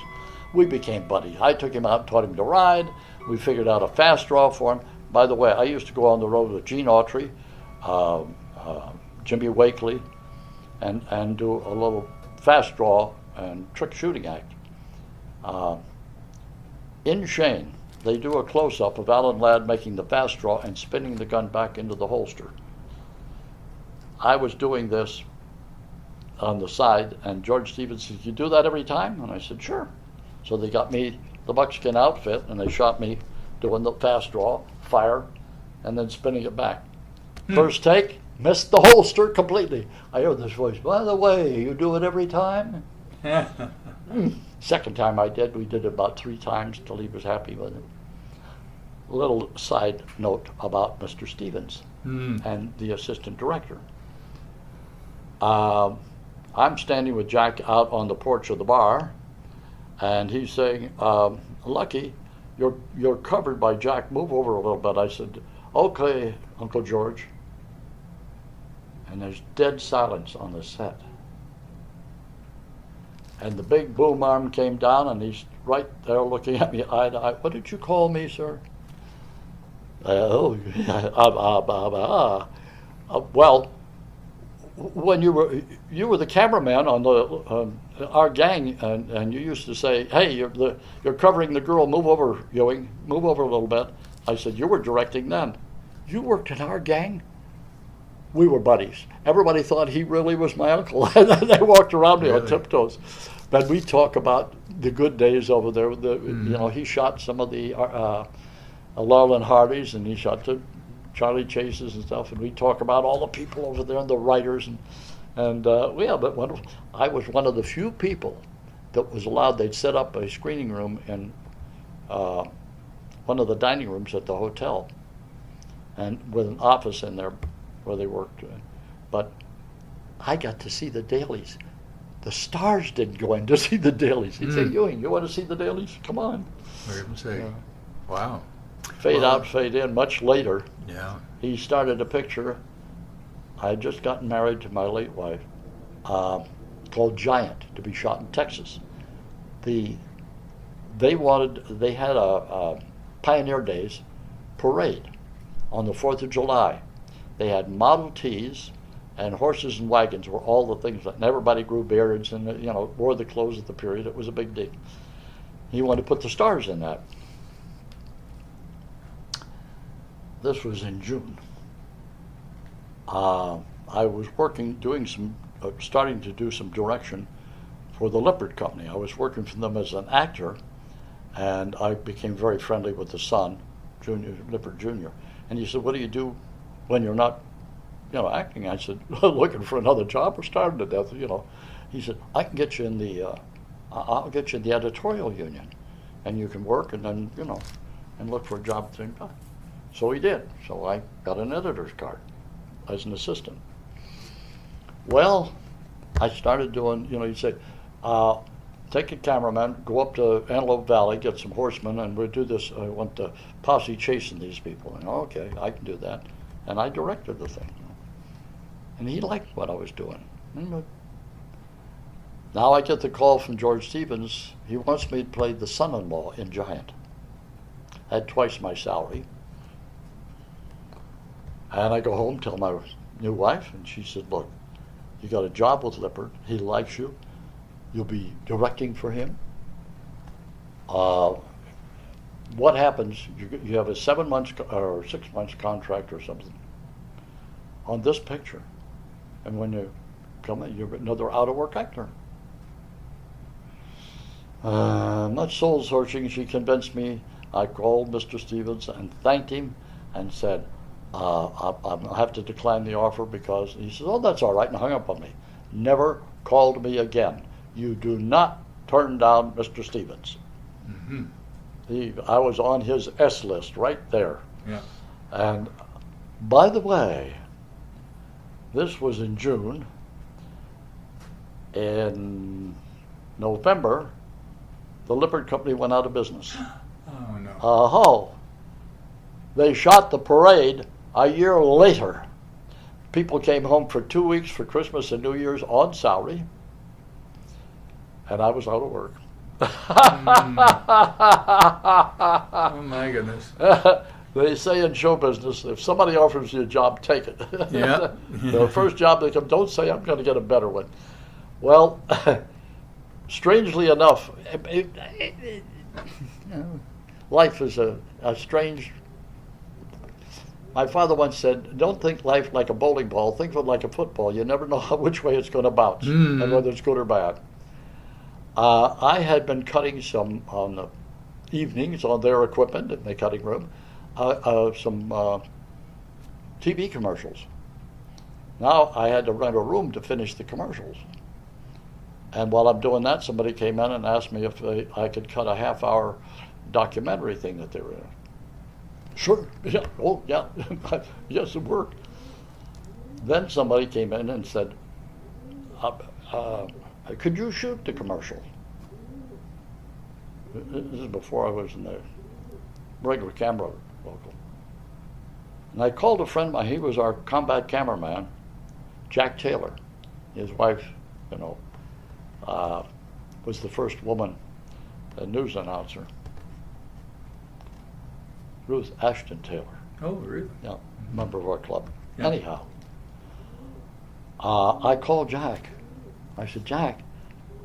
We became buddies. I took him out, taught him to ride. We figured out a fast draw for him. By the way, I used to go on the road with Gene Autry, Jimmy Wakely, and do a little fast draw and trick shooting act. In Shane, they do a close-up of Alan Ladd making the fast draw and spinning the gun back into the holster. I was doing this on the side, and George Stevens said, you do that every time? And I said, sure. So they got me the buckskin outfit, and they shot me doing the fast draw, fire, and then spinning it back. First take, missed the holster completely. I heard this voice, by the way, you do it every time? Second time I did, we did it about 3 times till he was happy with it. A little side note about Mr. Stevens and the assistant director. I'm standing with Jack out on the porch of the bar, and he's saying, Lucky, you're covered by Jack, move over a little bit. I said, okay, Uncle George. And there's dead silence on the set. And the big boom arm came down, and he's right there looking at me eye to eye. What did you call me, sir? Well, when you were the cameraman on our gang, and you used to say, hey, you're covering the girl, move over, Ewing, move over a little bit. I said, you were directing then. You worked in our gang? We were buddies. Everybody thought he really was my uncle. They walked around me on tiptoes. But we talk about the good days over there. You know, he shot some of the Laurel and Hardys, and he shot the Charlie Chases and stuff. And we talk about all the people over there and the writers. But I was one of the few people that was allowed. They'd set up a screening room in one of the dining rooms at the hotel, and with an office in there where they worked. But I got to see the dailies. The stars didn't go in to see the dailies. He'd say, Ewing, you want to see the dailies? Come on. For heaven's sake. Wow. Fade out, fade in. Much later, he started a picture. I had just gotten married to my late wife, called Giant, to be shot in Texas. The they had a Pioneer Days parade on the 4th of July. They had Model Ts and horses and wagons were all the things, and everybody grew beards and, wore the clothes of the period. It was a big deal. He wanted to put the stars in that. This was in June. I was starting to do some direction for the Lippert Company. I was working for them as an actor, and I became very friendly with the son, Lippert Jr. And he said, "What do you do when you're not, acting?" I said, "Looking for another job. We're starving to death, He said, "I can get you in I'll get you in the editorial union, and you can work and then, and look for a job at the same time." So he did. So I got an editor's card as an assistant. Well, I started doing, he'd say, take a cameraman, go up to Antelope Valley, get some horsemen, and we'll do this. I want the posse chasing these people. And okay, I can do that. And I directed the thing. And he liked what I was doing. Now I get the call from George Stevens. He wants me to play the son-in-law in Giant. I had twice my salary. And I go home, tell my new wife, and she said, "Look, you got a job with Lippert. He likes you. You'll be directing for him. What happens? You have a 7 months or 6 months contract or something on this picture, and when you come in, you're another out-of-work actor." Not soul searching. She convinced me. I called Mr. Stevens and thanked him, and said, "I'll have to decline the offer because," he says, "Oh, that's all right," and hung up on me. Never called me again. You do not turn down Mr. Stevens. Mm-hmm. I was on his S list right there. Yeah. And by the way, this was in June. In November, the Lippert Company went out of business. Oh, no. They shot the parade a year later. People came home for 2 weeks for Christmas and New Year's on salary, and I was out of work. Oh, my goodness. They say in show business, if somebody offers you a job, take it. Yeah. The first job they come, don't say I'm going to get a better one. Well, strangely enough, life is a strange. My father once said, "Don't think life like a bowling ball. Think of it like a football. You never know which way it's going to bounce, and whether it's good or bad." I had been cutting some on the evenings on their equipment in the cutting room, some TV commercials. Now I had to rent a room to finish the commercials. And while I'm doing that, somebody came in and asked me if I could cut a half-hour documentary thing that they were in. Sure. Yeah. Oh, yeah. Yes, it worked. Then somebody came in and said, "Could you shoot the commercial?" This is before I was in the regular camera local. And I called a friend of mine. He was our combat cameraman, Jack Taylor. His wife, was the first woman news announcer. Ruth Ashton Taylor. Oh, really? Yeah, member of our club. Yeah. Anyhow, I called Jack. I said, "Jack,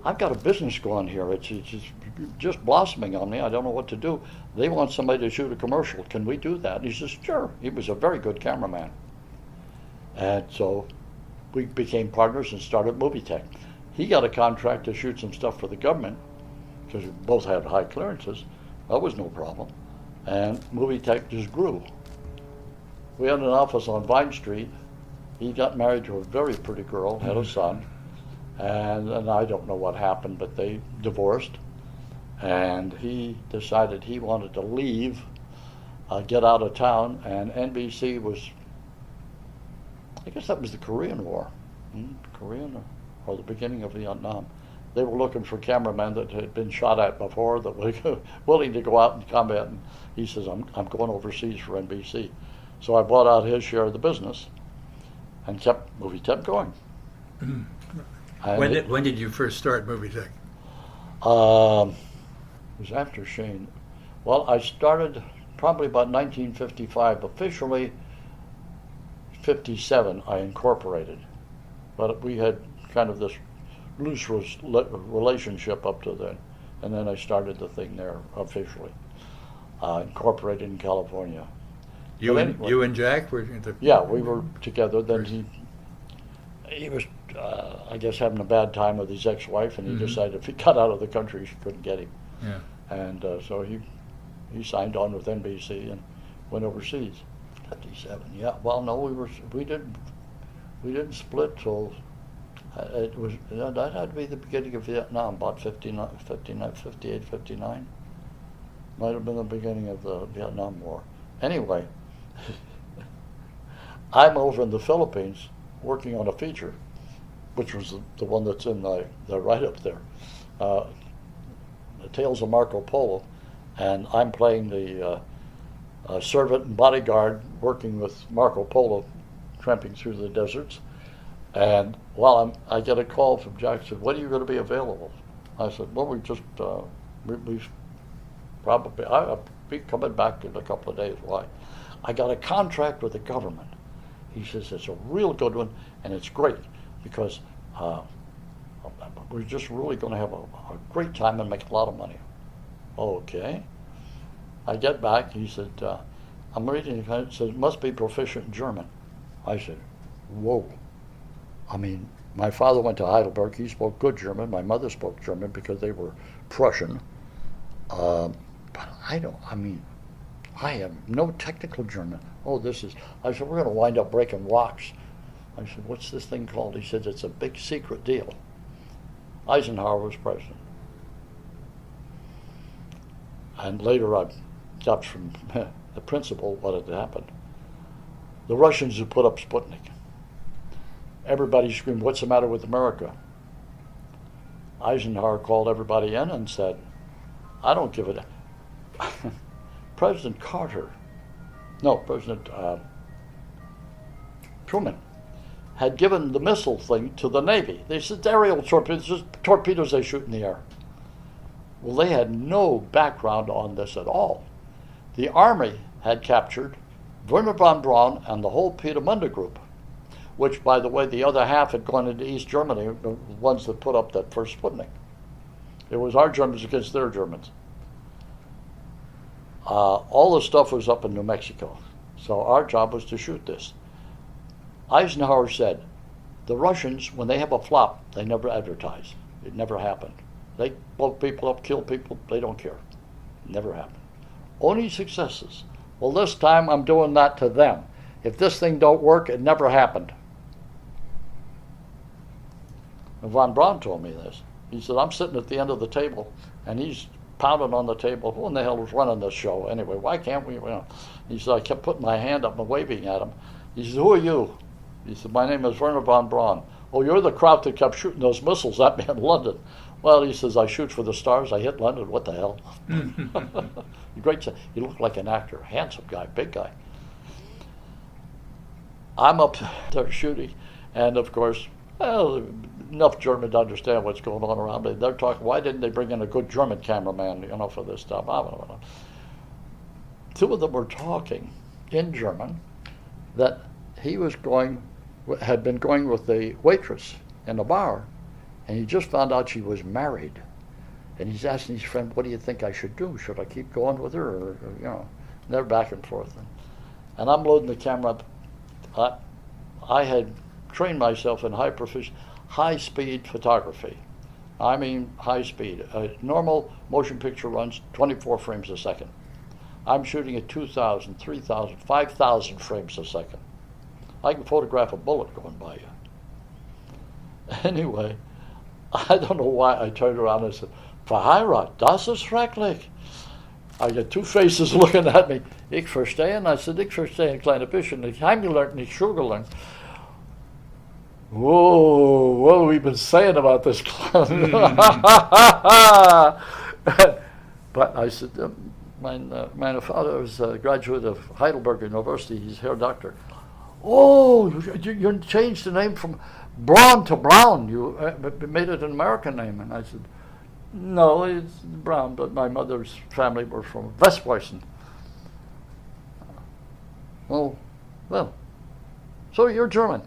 I've got a business going here. It's just blossoming on me. I don't know what to do. They want somebody to shoot a commercial. Can we do that?" And he says, "Sure." He was a very good cameraman. And so we became partners and started Movie Tech. He got a contract to shoot some stuff for the government because we both had high clearances. That was no problem. And Movie Tech just grew. We had an office on Vine Street. He got married to a very pretty girl, had a son, and I don't know what happened, but they divorced. And he decided he wanted to leave, get out of town, and NBC was, I guess that was the Korean War, Korean or the beginning of Vietnam. They were looking for cameramen that had been shot at before that were willing to go out and combat. And he says, I'm going overseas for NBC. So I bought out his share of the business and kept Movie Tech going. When did you first start Movie Tech? It was after Shane. Well, I started probably about 1955. Officially, 57, I incorporated. But we had kind of this loose relationship up to then. And then I started the thing there officially, incorporated in California. You and Jack were the... Yeah, we were together. Then he was, I guess, having a bad time with his ex-wife, and he decided if he got out of the country, she couldn't get him. Yeah. And so he signed on with NBC and went overseas. 57. Yeah. Well, no, we didn't split till that had to be the beginning of Vietnam, about 59, 58, 59. Might have been the beginning of the Vietnam War. Anyway, I'm over in the Philippines working on a feature, which was the one that's in the write-up there, The Tales of Marco Polo, and I'm playing the servant and bodyguard working with Marco Polo, tramping through the deserts. And while I get a call from Jack, said, "When are you going to be available?" I said, "Well, we've probably, I'll be coming back in a couple of days." Why? I got a contract with the government. He says, "It's a real good one, and it's great because we're just really going to have a great time and make a lot of money." Okay. I get back. He said, "I'm reading it. It says, must be proficient in German." I said, "Whoa." I mean, my father went to Heidelberg. He spoke good German. My mother spoke German because they were Prussian. But I have no technical German. I said, "We're going to wind up breaking rocks." I said, "What's this thing called?" He said, "It's a big secret deal." Eisenhower was president. And later I got from the principal what had happened. The Russians had put up Sputnik. Everybody screamed, "What's the matter with America?" Eisenhower called everybody in and said, "I don't give it." President Truman had given the missile thing to the Navy. They said, "Aerial torpedoes, just torpedoes they shoot in the air." Well, they had no background on this at all. The Army had captured Werner von Braun and the whole Piedemonte group, which, by the way, the other half had gone into East Germany, the ones that put up that first Sputnik. It was our Germans against their Germans. All the stuff was up in New Mexico, so our job was to shoot this. Eisenhower said, "The Russians, when they have a flop, they never advertise. It never happened. They blow people up, kill people, they don't care. Never happened. Only successes. Well, this time I'm doing that to them. If this thing don't work, it never happened." And von Braun told me this. He said, "I'm sitting at the end of the table, and he's pounding on the table. Who in the hell was running this show anyway? Why can't we?" He said, I kept putting my hand up and waving at him. He said, "Who are you?" He said, "My name is Werner von Braun." "Oh, you're the crowd that kept shooting those missiles at me in London." "Well," he says, "I shoot for the stars. I hit London. What the hell?" Great. He looked like an actor. Handsome guy, big guy. I'm up there shooting, and of course, enough German to understand what's going on around me. They're talking, why didn't they bring in a good German cameraman, for this stuff? Two of them were talking in German that he had been going with the waitress in the bar, and he just found out she was married. And he's asking his friend, "What do you think I should do? Should I keep going with her?" Or they're back and forth. And I'm loading the camera up. I had trained myself in high-speed photography. I mean, high speed. A normal motion picture runs 24 frames a second. I'm shooting at 2,000, 3,000, 5,000 frames a second. I can photograph a bullet going by you. Anyway, I don't know why I turned around and said, "Verheiratet, das ist schrecklich." I get two faces looking at me. "Ich verstehe." I said, "Ich verstehe ein kleines bisschen. Ich habe gelernt, nicht Schule gelernt." Whoa, what have we been saying about this clown? But I said, my father was a graduate of Heidelberg University. He's a hair doctor. "Oh, you changed the name from Braun to Brown. You made it an American name." And I said, No, it's brown, but my mother's family were from Westpreußen. Oh, well, so you're German.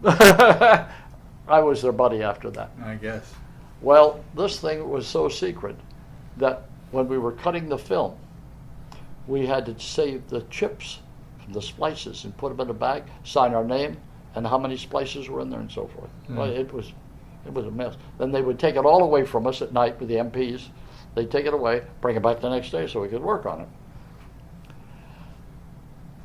I was their buddy after that. I guess. Well, this thing was so secret that when we were cutting the film, we had to save the chips from the splices and put them in a bag, sign our name, and how many splices were in there and so forth. Well, it was a mess. Then they would take it all away from us at night with the MPs. They'd take it away, bring it back the next day so we could work on it.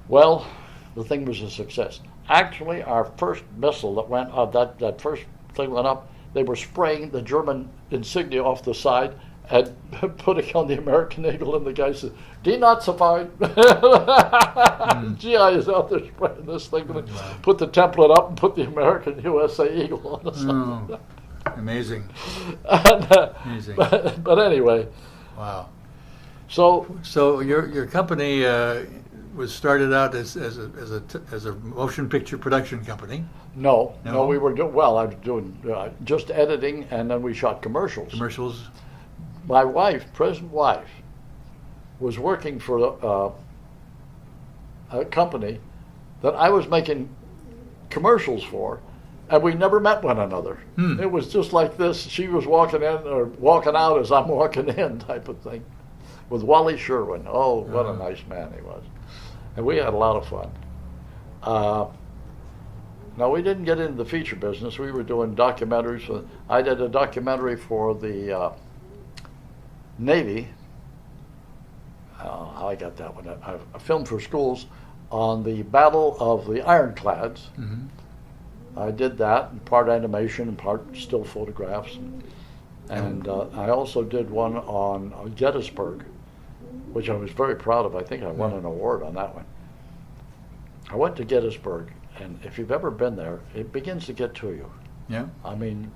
Well, the thing was a success. Actually, our first missile that went up, that first thing went up, they were spraying the German insignia off the side and putting on the American eagle, and the guy said, "Denazified." GI is out there spraying this thing. Put the template up and put the American USA eagle on the side. Amazing. Amazing. But anyway. Wow. So your company was started out as a motion picture production company. No, we were I was doing just editing, and then we shot commercials. Commercials. My wife, present wife, was working for a company that I was making commercials for, and we never met one another. It was just like this. She was walking in or walking out as I'm walking in, type of thing, with Wally Sherwin. Oh, what a nice man he was. And we had a lot of fun. Now, we didn't get into the feature business. We were doing documentaries. I did a documentary for the Navy. How I got that one. A film for schools on the Battle of the Ironclads. Mm-hmm. I did that, part animation and part still photographs. And I also did one on Gettysburg, which I was very proud of. I think I won an award on that one. I went to Gettysburg, and if you've ever been there, it begins to get to you. Yeah. I mean,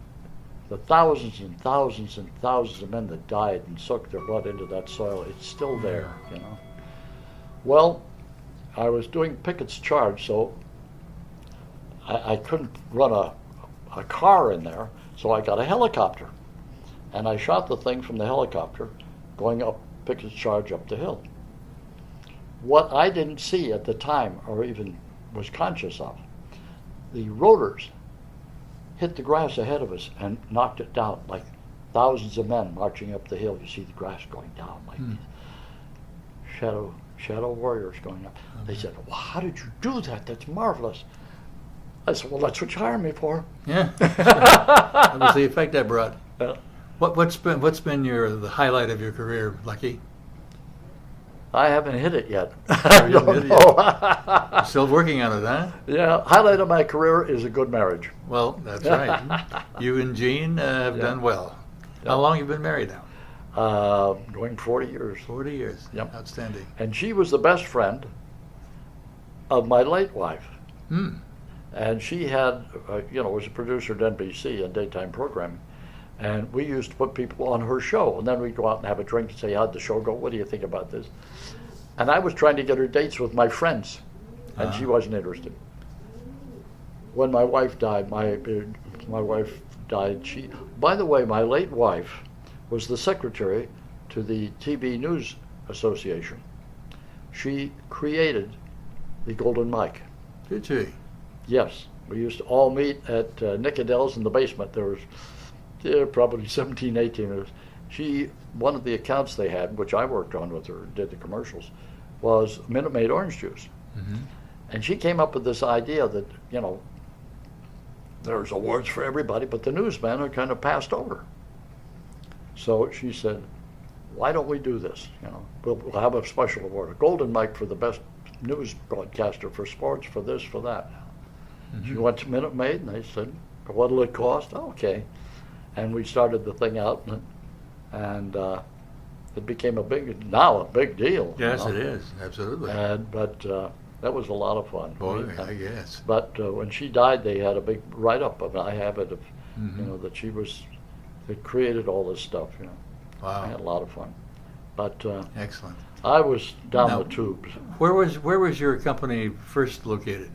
the thousands and thousands and thousands of men that died and soaked their blood into that soil, it's still there, you know. Well, I was doing Pickett's Charge, so I couldn't run a car in there, so I got a helicopter. And I shot the thing from the helicopter going up Pickett's Charge up the hill. What I didn't see at the time, or even was conscious of, the rotors hit the grass ahead of us and knocked it down, like thousands of men marching up the hill. You see the grass going down like shadow warriors going up. They said, "Well, how did you do that? That's marvelous." I said, "Well, that's what you hired me for." Yeah, that was the effect that brought. Yeah. What's been the highlight of your career, Lucky? I haven't hit it yet. You're still working on it, huh? Yeah, highlight of my career is a good marriage. Well, that's right. You and Jean have done well. How long have you been married now? Going 40 years. 40 years. Yep. Outstanding. And she was the best friend of my late wife. And she had, was a producer at NBC in daytime programming. And we used to put people on her show. And then we'd go out and have a drink and say, "How'd the show go? What do you think about this?" And I was trying to get her dates with my friends. And she wasn't interested. When my wife died, by the way, my late wife was the secretary to the TV News Association. She created the Golden Mic. Did she? Yes. We used to all meet at Nick Adele's in the basement. There was probably 17, 18 of us. One of the accounts they had, which I worked on with her, did the commercials, was Minute Maid orange juice. Mm-hmm. And she came up with this idea that, there's awards for everybody, but the newsmen are kind of passed over. So she said, "Why don't we do this? We'll have a special award, a Golden Mic for the best news broadcaster, for sports, for this, for that." Mm-hmm. She went to Minute Maid, and they said, "What'll it cost?" "Okay." And we started the thing out, and it became a big deal. Yes, it is, absolutely. But that was a lot of fun. Boy, I guess. But when she died, they had a big write-up, and I have it of, that that created all this stuff. Wow. I had a lot of fun. But excellent. I was down the tubes. Where was your company first located?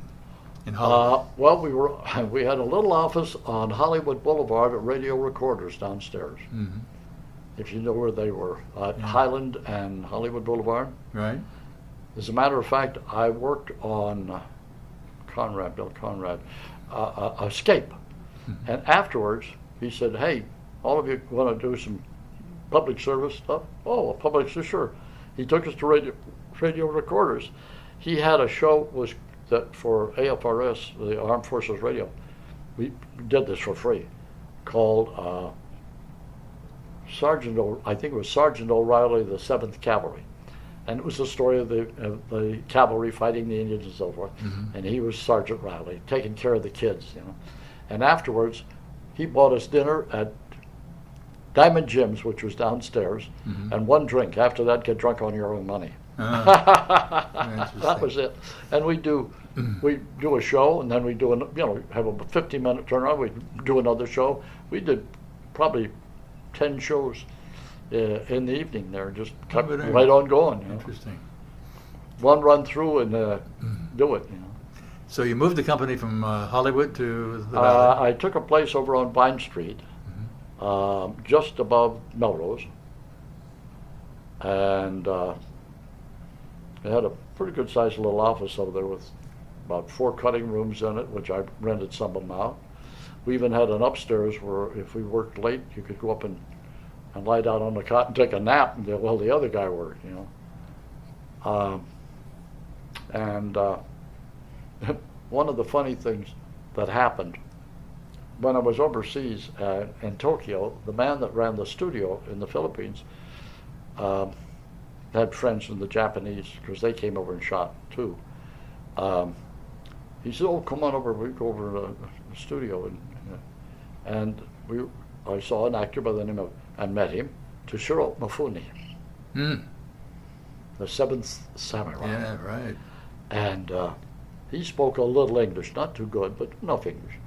In Hollywood? Well, we had a little office on Hollywood Boulevard at Radio Recorders downstairs. Mm-hmm. if you know where they were, Highland and Hollywood Boulevard. Right. As a matter of fact, I worked on Bill Conrad, Escape. Mm-hmm. And afterwards, he said, hey, all of you want to do some public service stuff? Oh, public service, sure. He took us to radio recorders. He had a show that for AFRS, the Armed Forces Radio. We did this for free, called I think it was Sergeant O'Reilly, the 7th Cavalry. And it was the story of the cavalry fighting the Indians and so forth. Mm-hmm. And he was Sergeant Riley, taking care of the kids, you know. And afterwards, he bought us dinner at Diamond Jim's, which was downstairs, mm-hmm. and one drink. After that, get drunk on your own money. That was it. And we do a show, and then we do have a 15-minute turnaround. We do another show. We did probably 10 shows in the evening there, just kept right on going. Interesting. One run through and do it. You know. So you moved the company from Hollywood to the Valley? I took a place over on Vine Street, mm-hmm. Just above Melrose, and they had a pretty good-sized little office over there with about 4 cutting rooms in it, which I rented some of them out. We even had an upstairs where if we worked late, you could go up and lie down on the cot and take a nap while the other guy worked, you know. One of the funny things that happened when I was overseas in Tokyo, the man that ran the studio in the Philippines had friends in the Japanese, because they came over and shot too. He said, "Oh, come on over. We go over to the studio," and I saw an actor by the name of, and met him, Toshiro Mifune, the 7th Samurai. Yeah, right. And he spoke a little English, not too good, but enough English.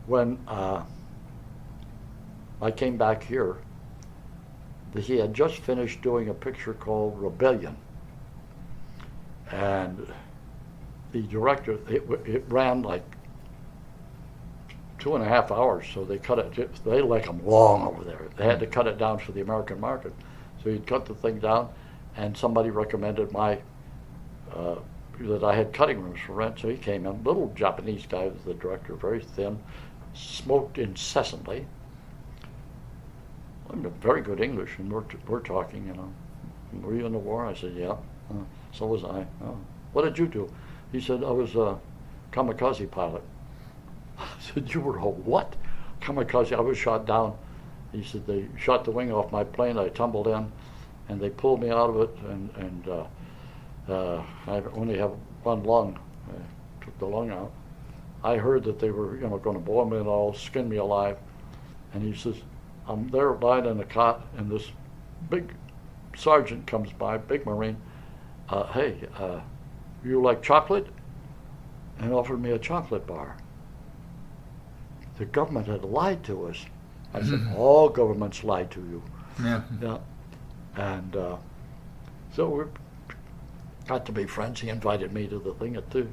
When I came back here, he had just finished doing a picture called Rebellion. And the director, it ran like 2.5 hours, so they cut it. They like them long over there. They had to cut it down for the American market. So he'd cut the thing down, and somebody recommended that I had cutting rooms for rent. So he came in, little Japanese guy was the director, very thin, smoked incessantly. I'm very good English, and we're talking, you know. Were you in the war? I said, yeah. So was I. Oh. What did you do? He said, I was a kamikaze pilot. I said, you were a what? Kamikaze. I was shot down. He said, they shot the wing off my plane. I tumbled in, and they pulled me out of it, and I only have one lung. I took the lung out. I heard that they were, going to blow me and all, skin me alive. And he says, I'm there lying in a cot, and this big sergeant comes by, big Marine. Hey, you like chocolate? And offered me a chocolate bar. The government had lied to us. I said, all governments lie to you. Yeah. Yeah. And so we got to be friends. He invited me to the thing at the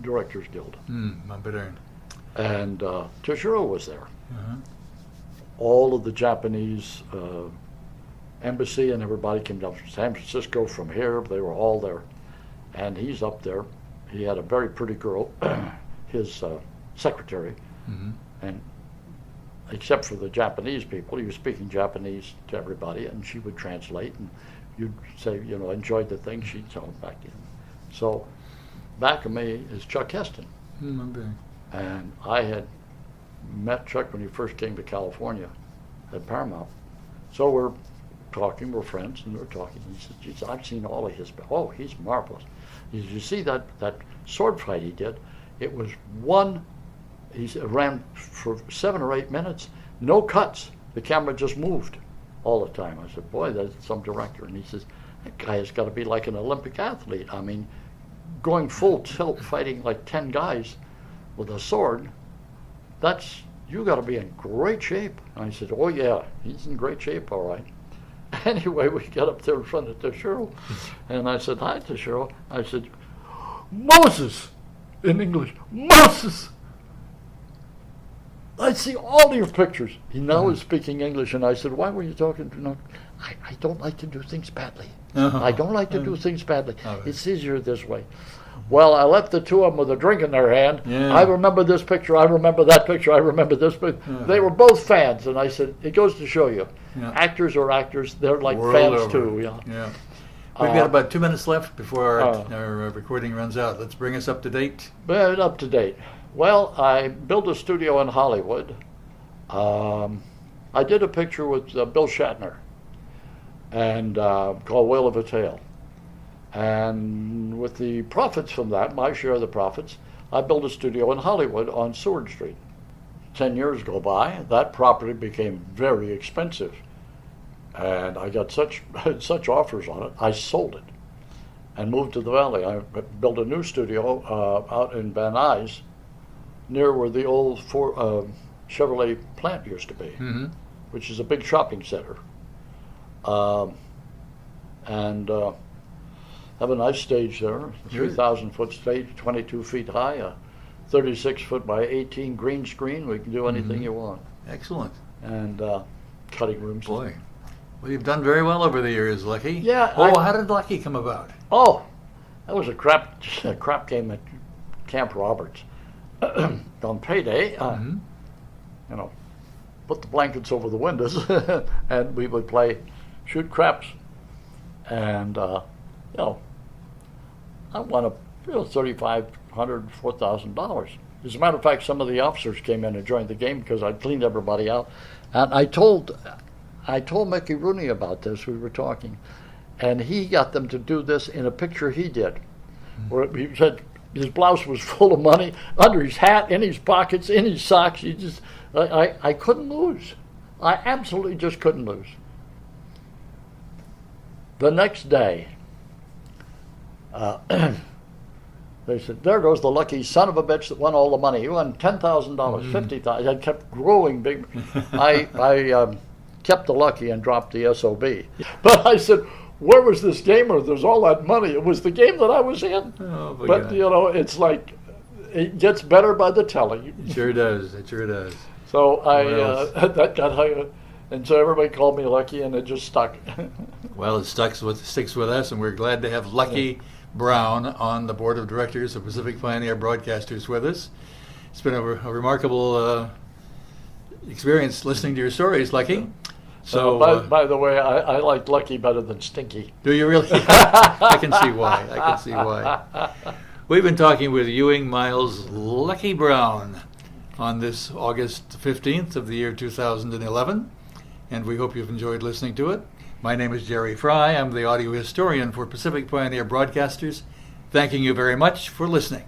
Directors Guild. My bitter. And Toshiro was there. Uh-huh. All of the Japanese embassy and everybody came down from San Francisco, from here. They were all there. And he's up there. He had a very pretty girl, his secretary. Mm-hmm. And except for the Japanese people, he was speaking Japanese to everybody, and she would translate, and you'd say, enjoyed the thing, she'd tell him back in. So back of me is Chuck Heston. And I had met Chuck when he first came to California at Paramount. So we're talking, we're friends, and we're talking. He said, geez, I've seen all of his, oh, he's marvelous. He said, you see that sword fight he did? It was he ran for 7 or 8 minutes, no cuts. The camera just moved all the time. I said, boy, that's some director. And he says, that guy has got to be like an Olympic athlete. I mean, going full tilt, fighting like 10 guys with a sword, you got to be in great shape. And I said, oh yeah, he's in great shape, all right. Anyway, we got up there in front of Toshiro, and I said, hi, Toshiro. I said, Moses, in English, Moses. I see all your pictures. He now is speaking English, and I said, why were you talking to no? I don't like to do things badly. I don't like to do things badly. It's easier this way. Well, I left the two of them with a drink in their hand. Yeah. I remember this picture. I remember that picture. I remember this picture. They were both fans, and I said, it goes to show you, actors are actors. They're like World fans over. too. Yeah. We've got about 2 minutes left before our recording runs out. Let's bring us up to date. But up to date. Well, I built a studio in Hollywood. I did a picture with Bill Shatner, and called Whale of a Tale. And with the profits from that, my share of the profits, I built a studio in Hollywood on Seward Street. 10 years go by, that property became very expensive. And I got such offers on it, I sold it and moved to the Valley. I built a new studio out in Van Nuys, near where the old Chevrolet plant used to be, which is a big shopping center. And have a nice stage there, 3,000-foot stage, 22 feet high, a 36-foot by 18 green screen. We can do anything you want. Excellent. And cutting rooms. Boy. Well, you've done very well over the years, Lucky. Yeah. How did Lucky come about? Oh, that was a crap game at Camp Roberts. On payday, put the blankets over the windows, and we would shoot craps. And, I won $3,500, $4,000. As a matter of fact, some of the officers came in and joined the game because I cleaned everybody out. And I told Mickey Rooney about this. We were talking, and he got them to do this in a picture he did, where he said his blouse was full of money under his hat, in his pockets, in his socks. I couldn't lose. I absolutely just couldn't lose. The next day, they said, there goes the lucky son of a bitch that won all the money. He won $10,000, $50,000. I kept growing big. I kept the lucky and dropped the SOB. But I said, where was this game where there's all that money? It was the game that I was in. Oh, but, it's like, it gets better by the telling. It sure does. It sure does. So that got high. And so everybody called me Lucky, and it just stuck. Well, it sticks with us, and we're glad to have Lucky Brown on the board of directors of Pacific Pioneer Broadcasters with us. It's been a remarkable experience listening to your stories, Lucky. So, by the way, I like Lucky better than Stinky. Do you really? I can see why. We've been talking with Ewing Miles Lucky Brown on this August 15th of the year 2011. And we hope you've enjoyed listening to it. My name is Jerry Fry. I'm the audio historian for Pacific Pioneer Broadcasters. Thanking you very much for listening.